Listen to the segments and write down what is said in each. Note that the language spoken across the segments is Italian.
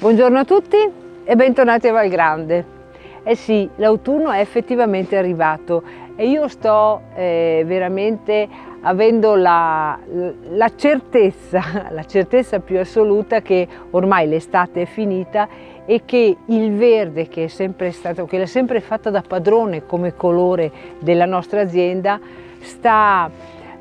Buongiorno a tutti e bentornati a Valgrande. Eh sì, l'autunno è effettivamente arrivato e io sto veramente avendo la certezza più assoluta che ormai l'estate è finita e che il verde che l'ha sempre fatta da padrone come colore della nostra azienda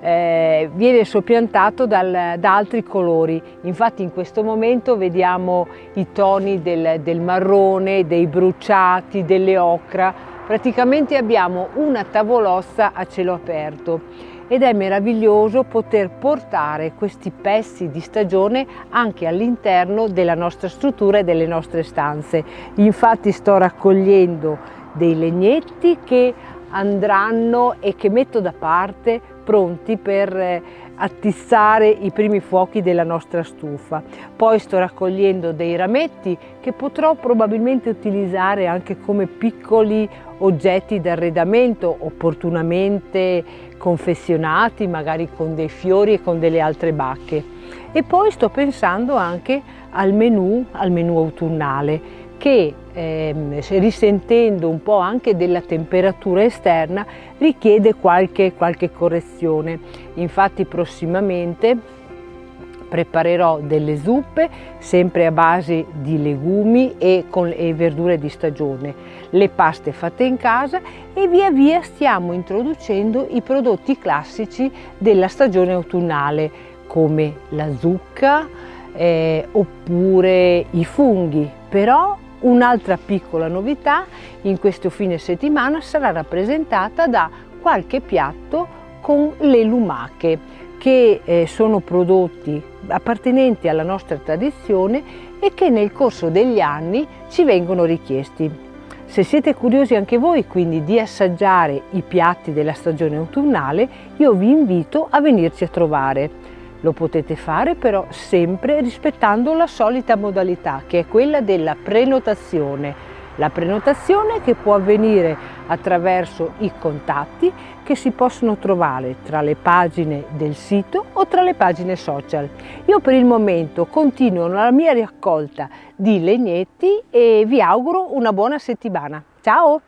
viene soppiantato da altri colori. Infatti in questo momento vediamo i toni del marrone, dei bruciati, delle ocra. Praticamente abbiamo una tavolozza a cielo aperto ed è meraviglioso poter portare questi pezzi di stagione anche all'interno della nostra struttura e delle nostre stanze. Infatti sto raccogliendo dei legnetti che andranno e che metto da parte pronti per attizzare i primi fuochi della nostra stufa. Poi sto raccogliendo dei rametti che potrò probabilmente utilizzare anche come piccoli oggetti d'arredamento opportunamente confezionati, magari con dei fiori e con delle altre bacche. E poi sto pensando anche al menù autunnale che risentendo un po' anche della temperatura esterna richiede qualche correzione. Infatti prossimamente preparerò delle zuppe sempre a base di legumi e verdure di stagione, le paste fatte in casa e via via stiamo introducendo i prodotti classici della stagione autunnale come la zucca oppure i funghi. Però un'altra piccola novità in questo fine settimana sarà rappresentata da qualche piatto con le lumache, che sono prodotti appartenenti alla nostra tradizione e che nel corso degli anni ci vengono richiesti. Se siete curiosi anche voi quindi di assaggiare i piatti della stagione autunnale, io vi invito a venirci a trovare. Lo potete fare però sempre rispettando la solita modalità, che è quella della prenotazione. La prenotazione che può avvenire attraverso i contatti che si possono trovare tra le pagine del sito o tra le pagine social. Io per il momento continuo la mia raccolta di legnetti e vi auguro una buona settimana. Ciao!